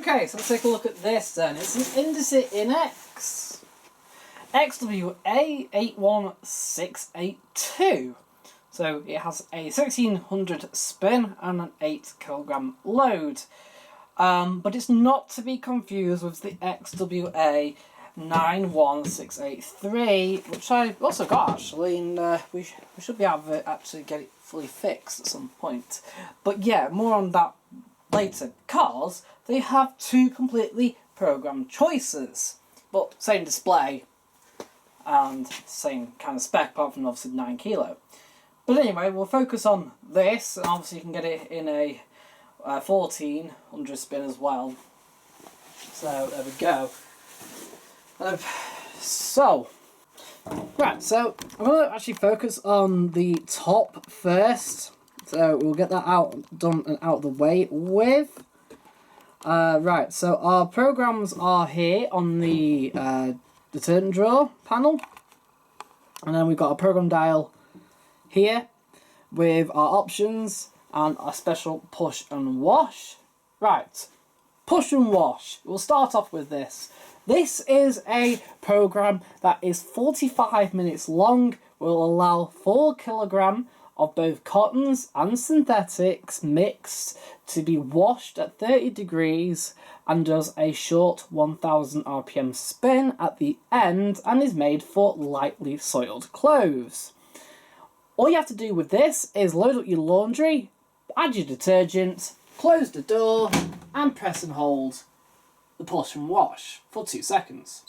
Okay, so let's take a look at this then. It's an Indesit innex XWA81682. So it has a 1600 spin and an 8 kilogram load. But it's not to be confused with the XWA81683, which I've also got actually, and we should be able to actually get it fully fixed at some point. But yeah, more on that later, because they have two completely programmed choices, but same display and same kind of spec, apart from obviously 9 kilo. But anyway, we'll focus on this, and obviously you can get it in a 1400 spin as well. So there we go. So I'm going to actually focus on the top first. So we'll get that done and out of the way with. Right, so our programs are here on the detergent drawer panel. And then we've got a program dial here with our options and a special push and wash. Right, push and wash. We'll start off with this. This is a program that is 45 minutes long, will allow 4 kilogram of both cottons and synthetics mixed to be washed at 30 degrees and does a short 1000 RPM spin at the end and is made for lightly soiled clothes. All you have to do with this is load up your laundry, add your detergent, close the door and press and hold the push and wash for 2 seconds.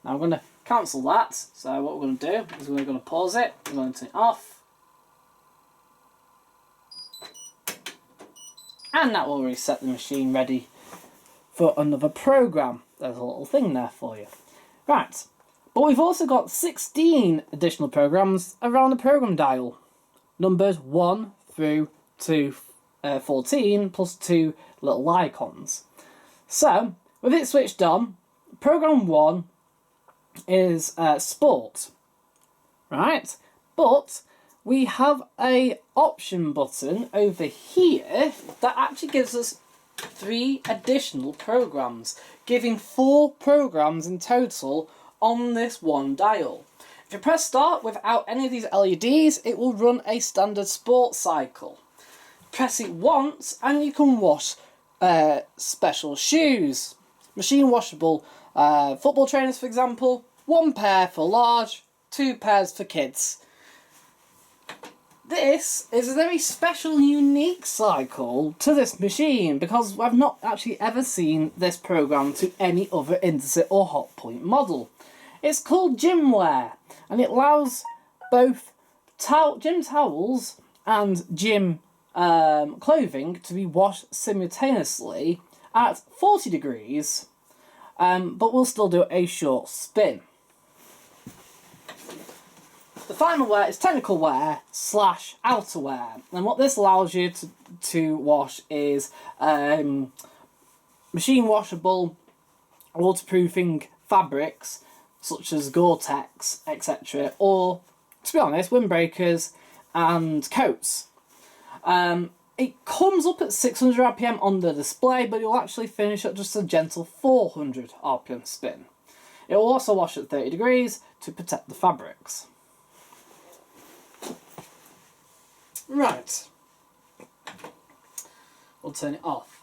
Now I'm going to cancel that, so what we're going to do is we're going to pause it, we're going to turn it off, and that will reset the machine ready for another program. There's a little thing there for you. Right, but we've also got 16 additional programs around the program dial, numbers 1 through to 14 plus 2 little icons. So with it switched on, program 1 is sport, right? But we have a option button over here that actually gives us 3 additional programs, giving 4 programs in total on this one dial. If you press start without any of these LEDs, it will run a standard sport cycle. Press it once and you can wash special shoes, machine washable football trainers, for example, 1 pair for large, 2 pairs for kids. This is a very special, unique cycle to this machine because I've not actually ever seen this program to any other Indesit or Hotpoint model. It's called Gymwear, and it allows both gym towels and gym clothing to be washed simultaneously at 40 degrees, but we'll still do a short spin. The final wear is technical wear / outerwear, and what this allows you to wash is machine washable waterproofing fabrics such as Gore-Tex, etc., or, to be honest, windbreakers and coats. It comes up at 600 RPM on the display, but you'll actually finish at just a gentle 400 RPM spin. It will also wash at 30 degrees to protect the fabrics. Right. We'll turn it off.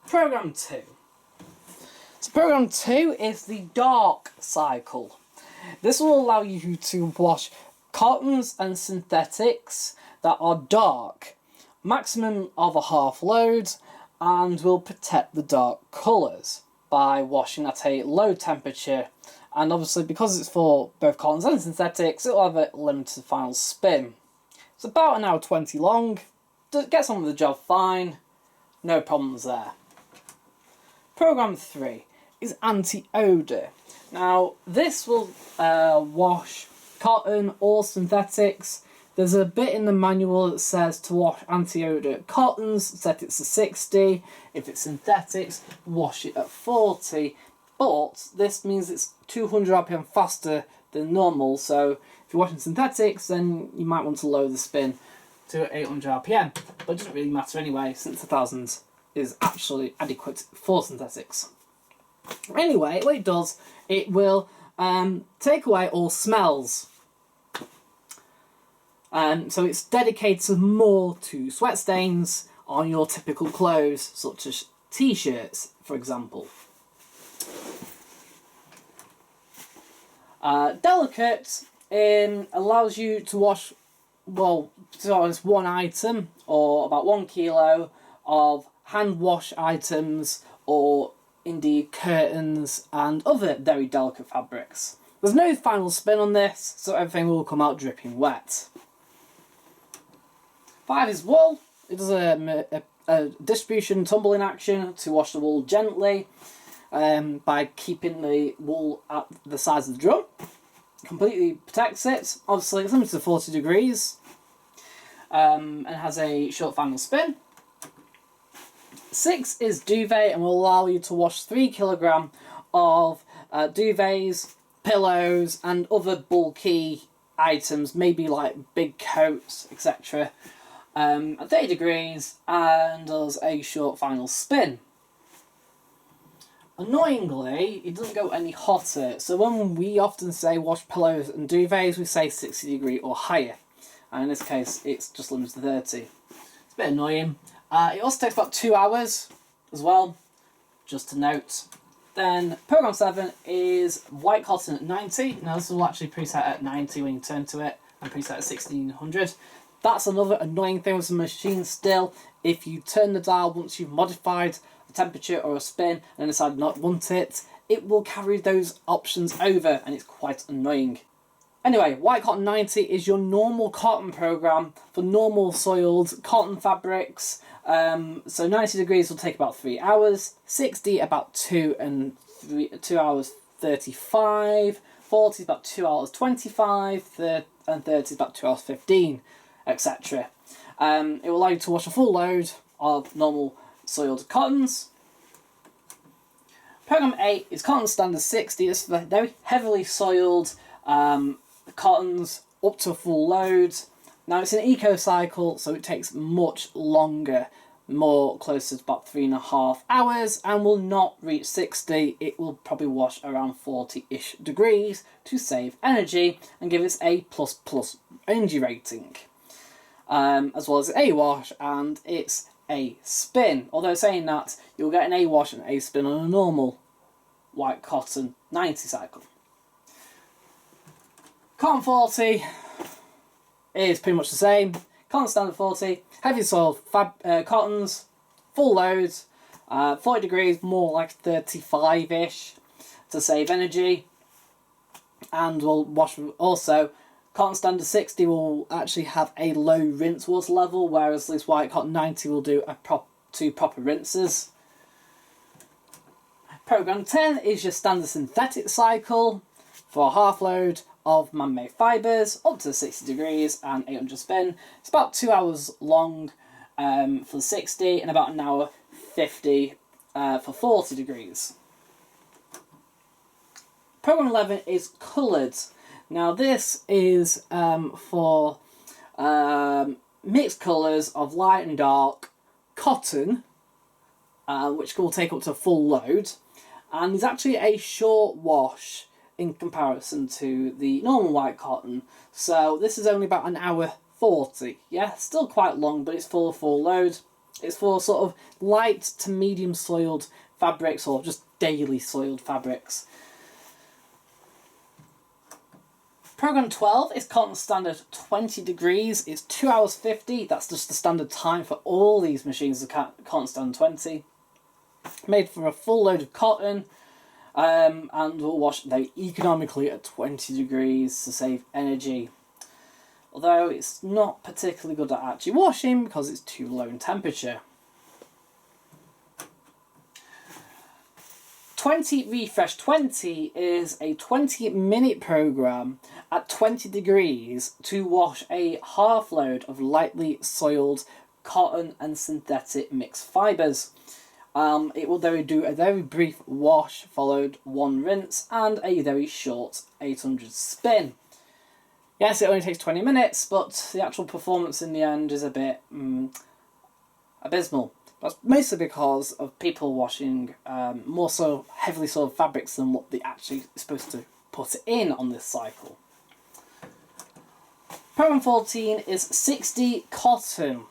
Program 2. So program 2 is the dark cycle. This will allow you to wash cottons and synthetics that are dark, maximum of a half load, and will protect the dark colours by washing at a low temperature. And obviously, because it's for both cottons and synthetics, it will have a limited final spin. It's about 1 hour 20 long, gets on with the job fine, no problems there. Program 3 is anti-odour. Now this will wash cotton or synthetics. There's a bit in the manual that says to wash anti-odour cottons, set it to 60. If it's synthetics, wash it at 40. But this means it's 200 RPM faster than normal, so if you're washing synthetics, then you might want to lower the spin to 800 RPM. But it doesn't really matter anyway, since 1000 is actually adequate for synthetics. Anyway, what it does, it will take away all smells. So it's dedicated more to sweat stains on your typical clothes, such as t-shirts, for example. Delicate allows you to wash, well, to be honest, one item or about 1 kilo of hand wash items, or indeed curtains and other very delicate fabrics. There's no final spin on this, so everything will come out dripping wet. 5 is wool. It does a distribution tumbling action to wash the wool gently by keeping the wool at the size of the drum. Completely protects it. Obviously it's limited to 40 degrees and has a short final spin. 6 is duvet and will allow you to wash 3 kilogram of duvets, pillows and other bulky items, maybe like big coats, etc. At 30 degrees and does a short final spin. Annoyingly, it doesn't go any hotter, so when we often say wash pillows and duvets, we say 60 degree or higher, and in this case it's just limited to 30. It's a bit annoying. It also takes about 2 hours as well, just to note. Then program 7 is white cotton at 90. Now this will actually preset at 90 when you turn to it, and preset at 1600. That's another annoying thing with the machine still. If you turn the dial once you've modified a temperature or a spin and then decide not to want it, it will carry those options over and it's quite annoying. Anyway, white cotton 90 is your normal cotton program for normal soiled cotton fabrics. So 90 degrees will take about 3 hours, 60 about 2 hours 35, 40 is about 2 hours 25, and 30 is about 2 hours 15, etc. It will allow you to wash a full load of normal soiled cottons. Program 8 is cotton standard 60. This is for very heavily soiled cottons up to a full load. Now it's an eco cycle, so it takes much longer, more closer to about 3.5 hours, and will not reach 60. It will probably wash around 40-ish degrees to save energy and give us a plus energy rating. As well as an A wash and it's a spin. Although saying that, you'll get an A wash and A spin on a normal white cotton 90 cycle. Cotton 40 is pretty much the same. Cotton standard 40, heavy soiled cottons, full loads, 40 degrees, more like 35-ish to save energy. And we'll wash also. Cotton standard 60 will actually have a low rinse water level, whereas this white cotton 90 will do two proper rinses. Program 10 is your standard synthetic cycle for a half load of man-made fibres up to 60 degrees and 800 spin. It's about 2 hours long for 60 and about 1 hour 50 for 40 degrees. Program 11 is coloured. Now this is for mixed colours of light and dark cotton, which will take up to a full load, and is actually a short wash in comparison to the normal white cotton. So this is only about 1 hour 40. Yeah, still quite long, but it's for a full load. It's for sort of light to medium soiled fabrics or just daily soiled fabrics. Program 12 is cotton standard 20 degrees. It's 2 hours 50. That's just the standard time for all these machines of cotton standard 20. Made for a full load of cotton and will wash very economically at 20 degrees to save energy. Although it's not particularly good at actually washing because it's too low in temperature. 20 Refresh 20 is a 20-minute program at 20 degrees to wash a half load of lightly soiled cotton and synthetic mixed fibres. It will do a very brief wash followed 1 rinse and a very short 800 spin. Yes, it only takes 20 minutes, but the actual performance in the end is a bit abysmal. That's mostly because of people washing more so heavily soiled fabrics than what they actually are supposed to put in on this cycle. Program 14 is 60 cotton.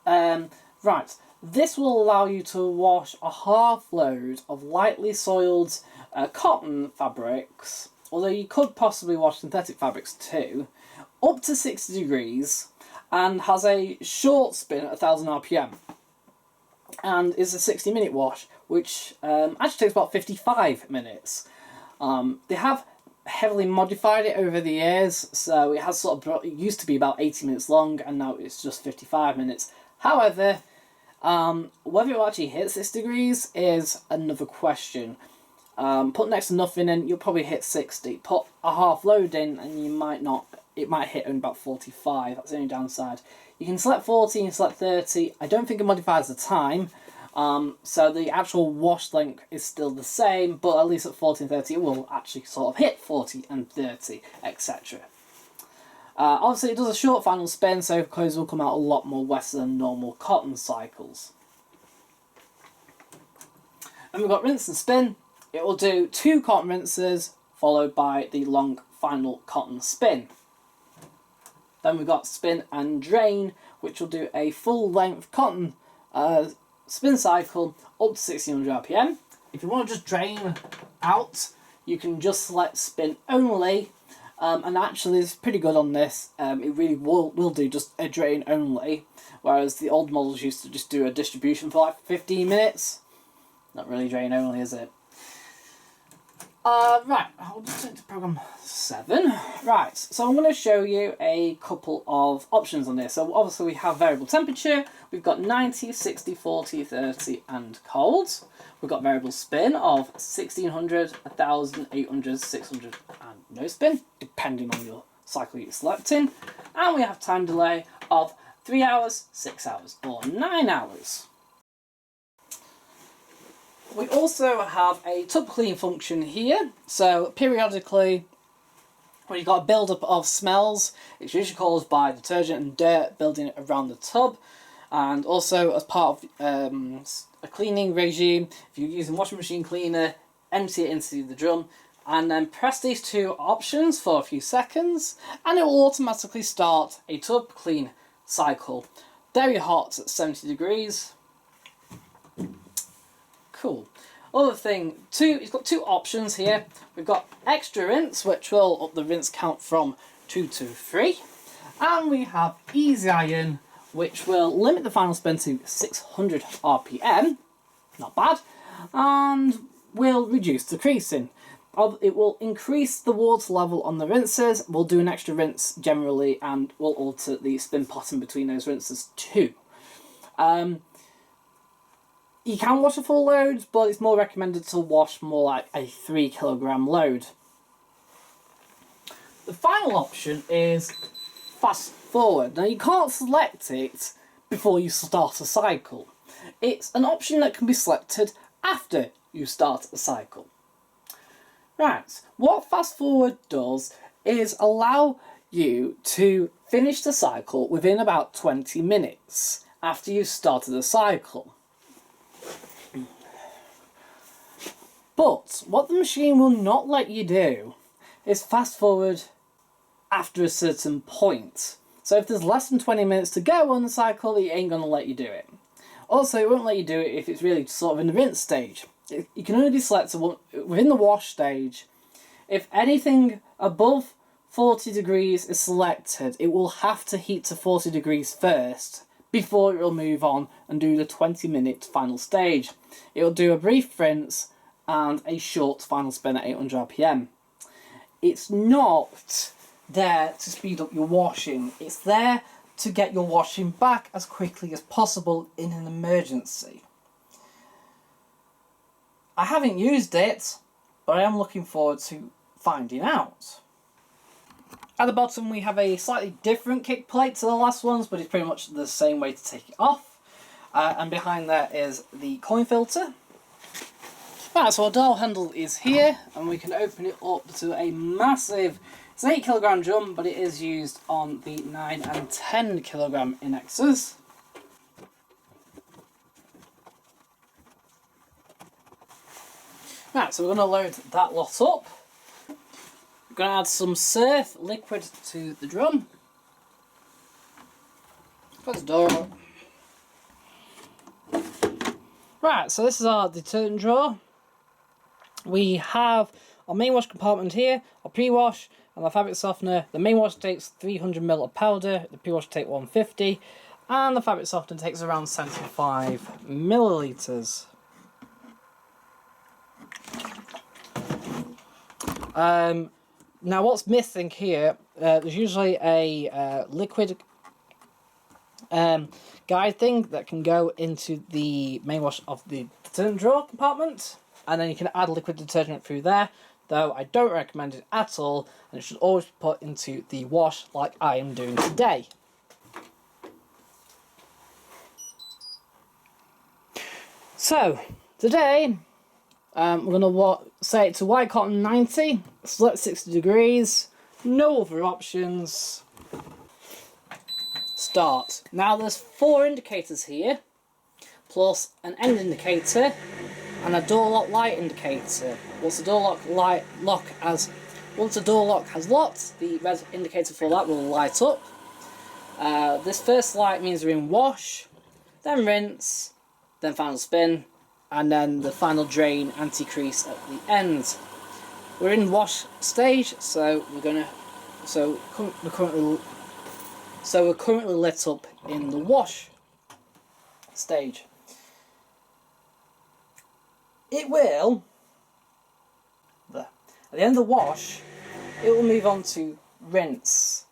Right, this will allow you to wash a half load of lightly soiled cotton fabrics, although you could possibly wash synthetic fabrics too, up to 60 degrees, and has a short spin at 1000 RPM. And is a 60-minute wash, which actually takes about 55 minutes. They have heavily modified it over the years, so it has sort of it used to be about 80 minutes long, and now it's just 55 minutes. However, whether it will actually hit 6 degrees is another question. Put next to nothing in, you'll probably hit 60. Put a half load in, and you might not. It might hit only about 45. That's the only downside. You can select 40, you can select 30. I don't think it modifies the time. So the actual wash length is still the same, but at least at 40 and 30 it will actually sort of hit 40 and 30, etc. Obviously it does a short final spin, so clothes will come out a lot more wetter than normal cotton cycles. And we've got rinse and spin. It will do 2 cotton rinses followed by the long final cotton spin. Then we've got spin and drain, which will do a full length cotton spin cycle up to 1600 RPM. If you want to just drain out, you can just select spin only, and actually it's pretty good on this. It really will do just a drain only, whereas the old models used to just do a distribution for like 15 minutes. Not really drain only, is it? Right, I'll just turn to program 7. Right, so I'm going to show you a couple of options on this. So obviously we have variable temperature, we've got 90, 60, 40, 30 and cold. We've got variable spin of 1600, 1000, 800, 600 and no spin, depending on your cycle you're selecting. And we have time delay of 3 hours, 6 hours or 9 hours. We also have a tub clean function here, so periodically when you've got a build-up of smells, it's usually caused by detergent and dirt building around the tub, and also as part of a cleaning regime, if you're using washing machine cleaner, empty it into the drum and then press these 2 options for a few seconds and it will automatically start a tub clean cycle. Very hot at 70 degrees. Cool. Other thing, it's got 2 options here. We've got extra rinse, which will up the rinse count from 2 to 3. And we have easy iron, which will limit the final spin to 600 RPM. Not bad. And will reduce the creasing. It will increase the water level on the rinses. We'll do an extra rinse generally, and we'll alter the spin pattern between those rinses too. You can wash a full load, but it's more recommended to wash more like a 3 kilogram load. The final option is fast forward. Now you can't select it before you start a cycle. It's an option that can be selected after you start a cycle. Right, what fast forward does is allow you to finish the cycle within about 20 minutes after you've started the cycle. But what the machine will not let you do is fast forward after a certain point. So if there's less than 20 minutes to go on the cycle, it ain't going to let you do it. Also, it won't let you do it if it's really sort of in the rinse stage. You can only be selected within the wash stage. If anything above 40 degrees is selected, it will have to heat to 40 degrees first before it will move on and do the 20-minute final stage. It will do a brief rinse and a short final spin at 800 RPM. It's not there to speed up your washing. It's there to get your washing back as quickly as possible in an emergency. I haven't used it, but I am looking forward to finding out. At the bottom we have a slightly different kick plate to the last ones, but it's pretty much the same way to take it off. And behind there is the coin filter. Right, so our dial handle is here, and we can open it up to a massive, it's an 8 kilogram drum, but it is used on the 9 and 10 kilogram innexes. Right, so we're going to load that lot up. We're going to add some surf liquid to the drum. Close the door up. Right, so this is our detergent drawer. We have our main wash compartment here, our pre-wash, and our fabric softener. The main wash takes 300ml of powder, the pre-wash takes 150, and the fabric softener takes around 75 millilitres. Now what's missing here, there's usually a liquid guide thing that can go into the main wash of the detergent drawer compartment, and then you can add liquid detergent through there, though I don't recommend it at all, and it should always be put into the wash like I am doing today. So today we're going to set it to white cotton 90, select 60 degrees, no other options. Start. Now there's 4 indicators here, plus an end indicator and a door lock light indicator. Once the door lock has locked, the red indicator for that will light up. This first light means we're in wash, then rinse, then final spin, and then the final drain anti-crease at the end. We're in wash stage, so we're currently lit up in the wash stage. It will, at the end of the wash, it will move on to rinse.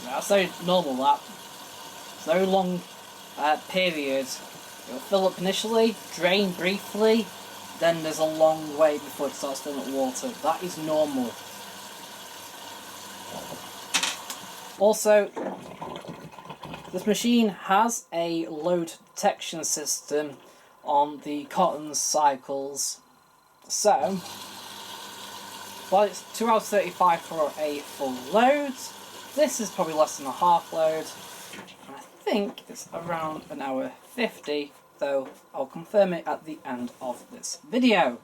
That's very normal, that. It's a very long period. It will fill up initially, drain briefly, then there's a long wait before it starts filling up water. That is normal. Also, this machine has a load detection system on the cotton cycles. So, while it's 2 hours 35 for a full load, this is probably less than a half load. And I think it's around 1 hour 50, though I'll confirm it at the end of this video.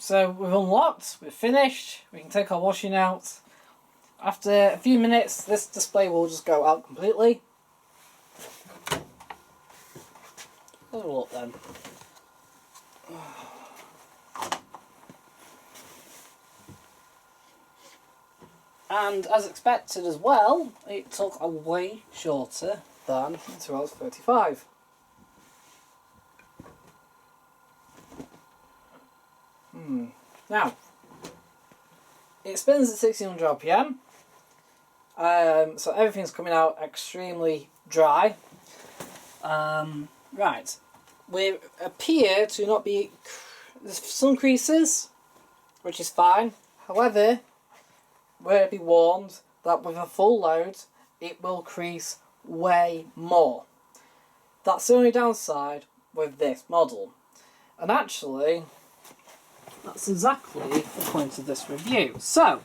so we've unlocked, we're finished, we can take our washing out. After a few minutes, this display will just go out completely. Let's have a look then. And as expected as well, it took a way shorter than 2 hours 35. Now, it spins at 1600 RPM, so everything's coming out extremely dry. Right, we appear to not be, there's some creases, which is fine. However, we're be warned that with a full load, it will crease way more. That's the only downside with this model. And actually, that's exactly the point of this review. So,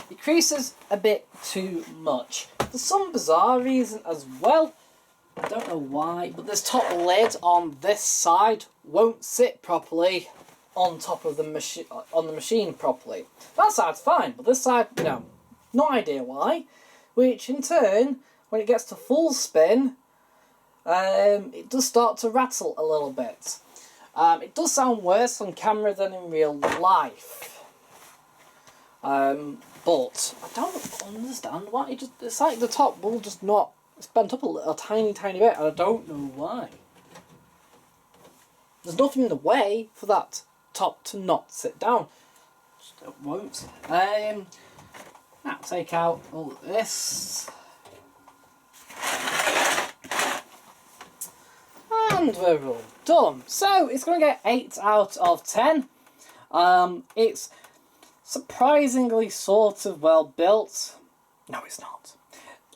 it creases a bit too much. For some bizarre reason as well, I don't know why, but this top lid on this side won't sit properly on top of the machine properly. That side's fine, but this side, no. No idea why. Which in turn, when it gets to full spin, it does start to rattle a little bit. It does sound worse on camera than in real life. But I don't understand why. It's like the top will just not, it's bent up a tiny bit, and I don't know why. There's nothing in the way for that top to not sit down. Just it won't. Now take out all of this. And we're all done. So it's going to get 8 out of 10. It's surprisingly sort of well built. No, it's not.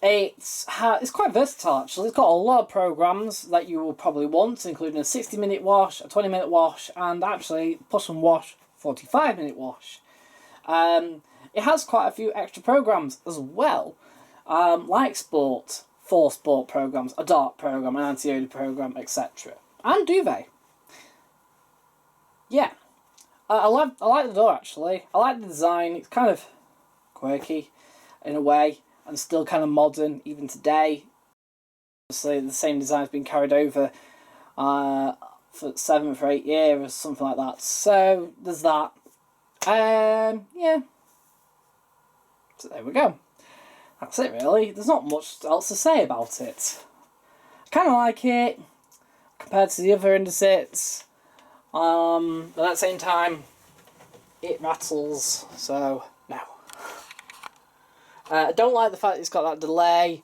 It's quite versatile actually. It's got a lot of programs that you will probably want, including a 60-minute wash, a 20-minute wash, and actually push and wash 45-minute wash. It has quite a few extra programs as well, like sport, 4 sport programs, a dark program, an anti-odor program, etc. And duvet. Yeah, I like the door actually. I like the design. It's kind of quirky in a way, and still kind of modern even today. Obviously, the same design's been carried over for 7 or 8 years or something like that. So there's that. Yeah. So there we go. That's it really. There's not much else to say about it. I kind of like it compared to the other Indesits. But at the same time, it rattles, so no. I don't like the fact it's got that delay.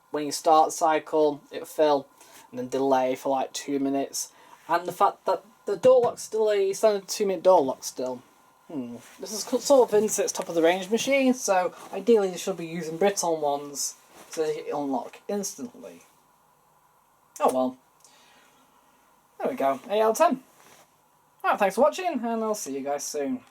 When you start the cycle, it'll fill, and then delay for like 2 minutes. And the fact that the door lock's still a standard 2-minute door lock still. This is sort of Indesit's top of the range machine, so ideally you should be using Briton ones so they unlock instantly. Oh well. There we go, 8 out of 10. Alright, thanks for watching, and I'll see you guys soon.